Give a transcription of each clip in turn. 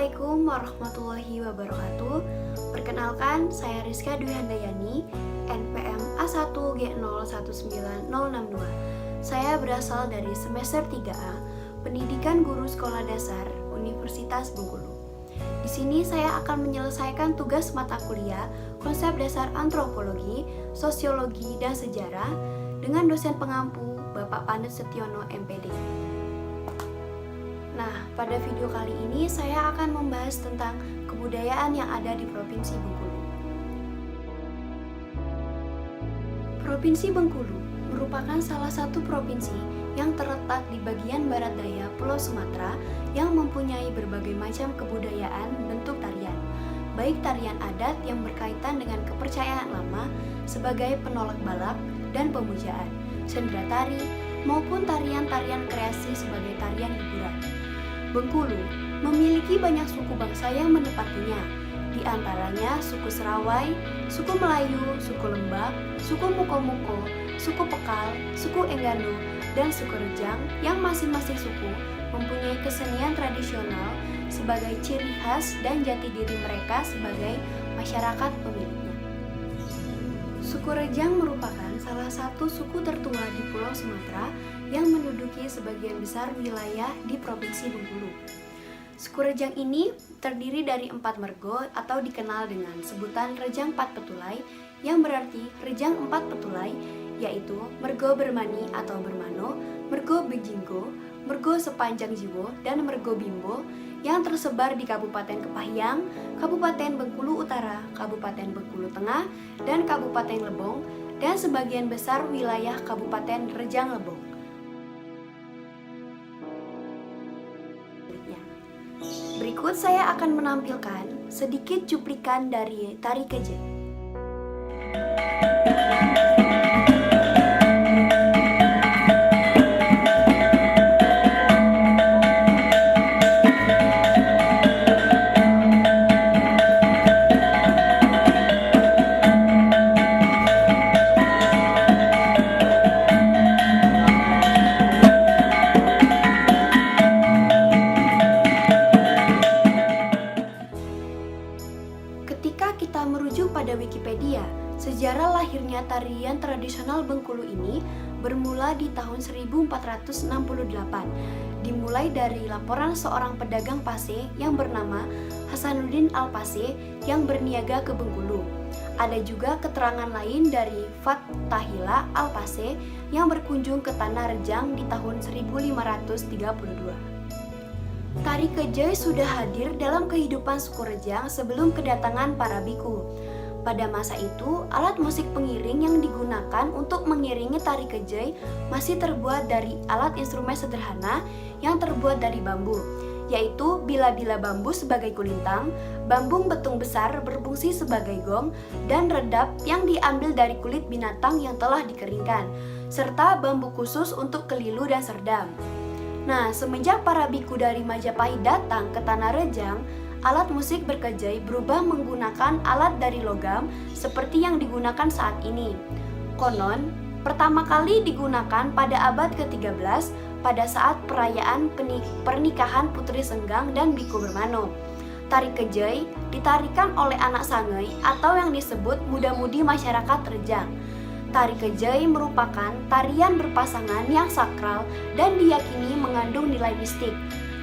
Assalamualaikum warahmatullahi wabarakatuh. Perkenalkan, saya Rizka Dwi Handayani, NPM A1G019062. Saya berasal dari semester 3A, Pendidikan Guru Sekolah Dasar, Universitas Bengkulu. Di sini saya akan menyelesaikan tugas mata kuliah Konsep Dasar Antropologi, Sosiologi, dan Sejarah dengan dosen pengampu Bapak Panut Setiono MPD. Nah, pada video kali ini saya akan membahas tentang kebudayaan yang ada di Provinsi Bengkulu. Provinsi Bengkulu merupakan salah satu provinsi yang terletak di bagian barat daya Pulau Sumatera yang mempunyai berbagai macam kebudayaan bentuk tarian, baik tarian adat yang berkaitan dengan kepercayaan lama sebagai penolak balak dan pemujaan, sendera tari, maupun tarian-tarian kreasi sebagai tarian hiburan. Bengkulu memiliki banyak suku bangsa yang menempatinya, di antaranya suku Serawai, suku Melayu, suku Lembak, suku Muko-Muko, suku Pekal, suku Enggano, dan suku Rejang yang masing-masing suku mempunyai kesenian tradisional sebagai ciri khas dan jati diri mereka sebagai masyarakat pemiliknya. Suku Rejang merupakan salah satu suku tertua di Pulau Sumatera yang menduduki sebagian besar wilayah di Provinsi Bengkulu. Suku Rejang ini terdiri dari 4 mergo atau dikenal dengan sebutan Rejang 4 Petulai, yang berarti Rejang 4 Petulai, yaitu Mergo Bermani atau Bermano, Mergo Bejinggo, Mergo Sepanjang Jiwo, dan Mergo Bimbo yang tersebar di Kabupaten Kepahyang, Kabupaten Bengkulu Utara, Kabupaten Bengkulu Tengah, dan Kabupaten Lebong, dan sebagian besar wilayah Kabupaten Rejang Lebong. Berikut saya akan menampilkan sedikit cuplikan dari Tari Kejai. Ketika kita merujuk pada Wikipedia, sejarah lahirnya tarian tradisional Bengkulu ini bermula di tahun 1468, dimulai dari laporan seorang pedagang Pase yang bernama Hasanuddin Al-Pase yang berniaga ke Bengkulu. Ada juga keterangan lain dari Fathahillah Al-Pase yang berkunjung ke Tanah Rejang di tahun 1532. Tari Kejai sudah hadir dalam kehidupan suku Rejang sebelum kedatangan para biku. Pada masa itu, alat musik pengiring yang digunakan untuk mengiringi tari Kejai masih terbuat dari alat instrumen sederhana yang terbuat dari bambu, yaitu bila-bila bambu sebagai kulintang, bambung betung besar berfungsi sebagai gong, dan redap yang diambil dari kulit binatang yang telah dikeringkan, serta bambu khusus untuk kelilu dan serdam. Nah, semenjak para biku dari Majapahit datang ke Tanah Rejang, alat musik berkejai berubah menggunakan alat dari logam seperti yang digunakan saat ini. Konon, pertama kali digunakan pada abad ke-13 pada saat perayaan pernikahan Putri Senggang dan Biku Bermano. Tari Kejai ditarikan oleh anak sangai atau yang disebut muda-mudi masyarakat Rejang. Tari Kejai merupakan tarian berpasangan yang sakral dan diyakini mengandung nilai mistik.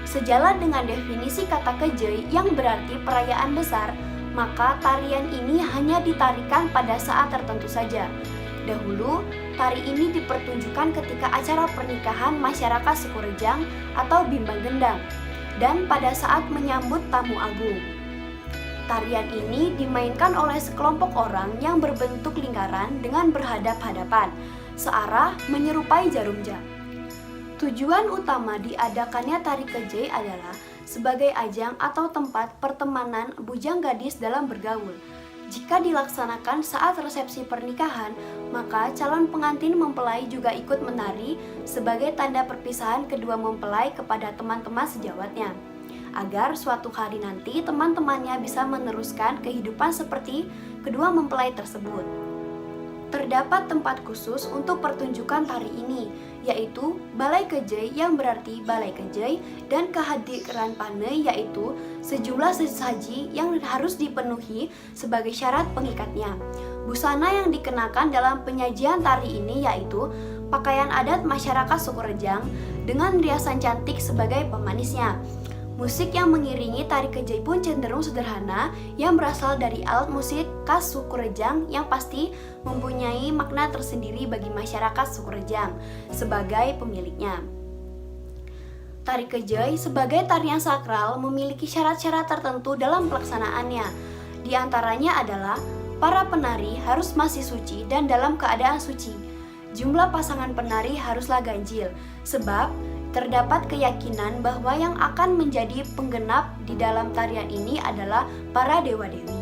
Sejalan dengan definisi kata kejai yang berarti perayaan besar, maka tarian ini hanya ditarikan pada saat tertentu saja. Dahulu, tari ini dipertunjukkan ketika acara pernikahan masyarakat suku Rejang atau bimbang gendang, dan pada saat menyambut tamu agung. Tarian ini dimainkan oleh sekelompok orang yang berbentuk lingkaran dengan berhadap-hadapan, searah menyerupai jarum jam. Tujuan utama diadakannya Tari Kejai adalah sebagai ajang atau tempat pertemanan bujang gadis dalam bergaul. Jika dilaksanakan saat resepsi pernikahan, maka calon pengantin mempelai juga ikut menari sebagai tanda perpisahan kedua mempelai kepada teman-teman sejawatnya, agar suatu hari nanti teman-temannya bisa meneruskan kehidupan seperti kedua mempelai tersebut. Terdapat tempat khusus untuk pertunjukan tari ini, yaitu Balai Kejai yang berarti Balai Kejai, dan kehadiran pane yaitu sejumlah sesaji yang harus dipenuhi sebagai syarat pengikatnya. Busana yang dikenakan dalam penyajian tari ini yaitu pakaian adat masyarakat suku Rejang dengan riasan cantik sebagai pemanisnya. Musik yang mengiringi tari Kejai pun cenderung sederhana yang berasal dari alat musik khas suku Rejang yang pasti mempunyai makna tersendiri bagi masyarakat suku Rejang sebagai pemiliknya. Tari Kejai sebagai tarian sakral memiliki syarat-syarat tertentu dalam pelaksanaannya. Di antaranya adalah para penari harus masih suci dan dalam keadaan suci. Jumlah pasangan penari haruslah ganjil, sebab terdapat keyakinan bahwa yang akan menjadi penggenap di dalam tarian ini adalah para dewa-dewi.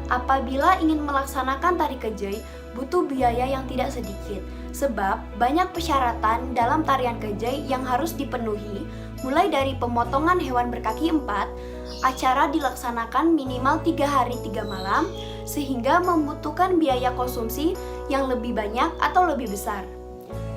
Apabila ingin melaksanakan tari Kejai, butuh biaya yang tidak sedikit, sebab banyak persyaratan dalam tarian Kejai yang harus dipenuhi, mulai dari pemotongan hewan berkaki 4, acara dilaksanakan minimal 3 hari 3 malam, sehingga membutuhkan biaya konsumsi yang lebih banyak atau lebih besar.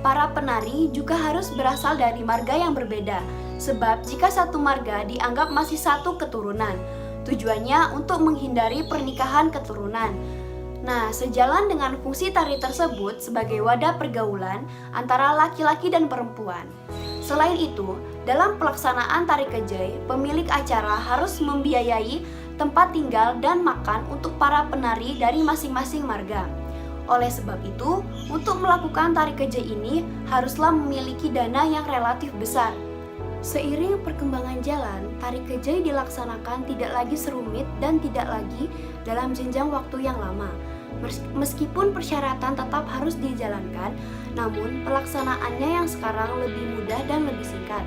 Para penari juga harus berasal dari marga yang berbeda, sebab jika satu marga dianggap masih satu keturunan, tujuannya untuk menghindari pernikahan keturunan. Nah, sejalan dengan fungsi tari tersebut sebagai wadah pergaulan antara laki-laki dan perempuan. Selain itu, dalam pelaksanaan tari Kejai, pemilik acara harus membiayai tempat tinggal dan makan untuk para penari dari masing-masing marga. Oleh sebab itu, untuk melakukan tari Kejai ini haruslah memiliki dana yang relatif besar. Seiring perkembangan jalan, tari Kejai dilaksanakan tidak lagi serumit dan tidak lagi dalam jenjang waktu yang lama. Meskipun persyaratan tetap harus dijalankan, namun pelaksanaannya yang sekarang lebih mudah dan lebih singkat.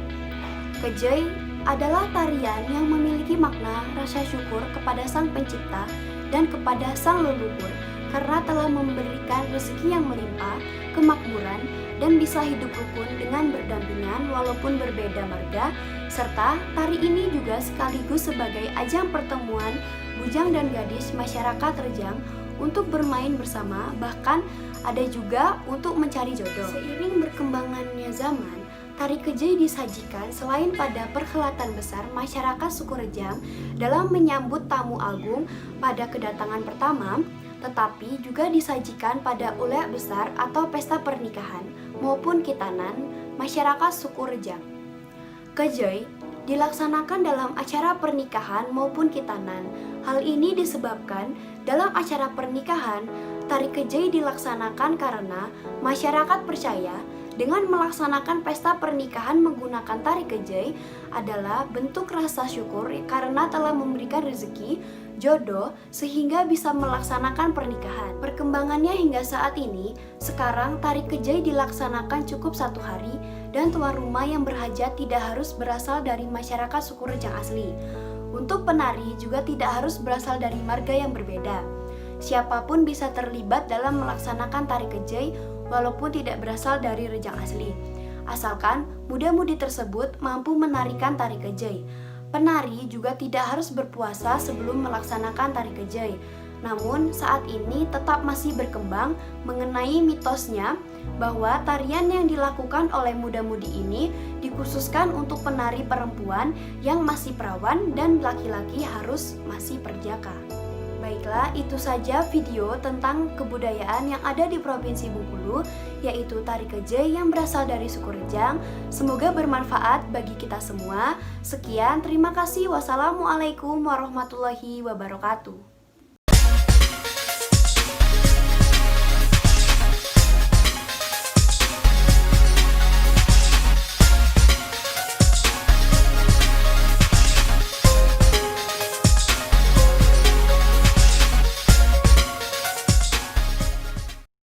Kejai adalah tarian yang memiliki makna rasa syukur kepada Sang Pencipta dan kepada Sang Leluhur, karena telah memberikan rezeki yang melimpah, kemakmuran, dan bisa hidup rukun dengan berdampingan walaupun berbeda marga, serta tari ini juga sekaligus sebagai ajang pertemuan bujang dan gadis masyarakat Rejang untuk bermain bersama, bahkan ada juga untuk mencari jodoh. Seiring berkembangannya zaman, tari Kejai disajikan selain pada perhelatan besar masyarakat suku Rejang dalam menyambut tamu agung pada kedatangan pertama, tetapi juga disajikan pada ulek besar atau pesta pernikahan maupun khitanan masyarakat suku Rejang. Kejai dilaksanakan dalam acara pernikahan maupun khitanan. Hal ini disebabkan dalam acara pernikahan, tari Kejai dilaksanakan karena masyarakat percaya dengan melaksanakan pesta pernikahan menggunakan tari Kejai adalah bentuk rasa syukur karena telah memberikan rezeki, jodoh, sehingga bisa melaksanakan pernikahan. Perkembangannya hingga saat ini, sekarang tari Kejai dilaksanakan cukup 1 hari dan tuan rumah yang berhajat tidak harus berasal dari masyarakat suku Rejang asli. Untuk penari juga tidak harus berasal dari marga yang berbeda. Siapapun bisa terlibat dalam melaksanakan tari Kejai walaupun tidak berasal dari Rejang asli, asalkan muda-mudi tersebut mampu menarikan tari Kejai. Penari juga tidak harus berpuasa sebelum melaksanakan tari Kejai. Namun saat ini tetap masih berkembang mengenai mitosnya bahwa tarian yang dilakukan oleh muda-mudi ini dikhususkan untuk penari perempuan yang masih perawan dan laki-laki harus masih perjaka. Baiklah, itu saja video tentang kebudayaan yang ada di Provinsi Bengkulu, yaitu tari Kejai yang berasal dari suku Rejang. Semoga bermanfaat bagi kita semua. Sekian, terima kasih. Wassalamualaikum warahmatullahi wabarakatuh.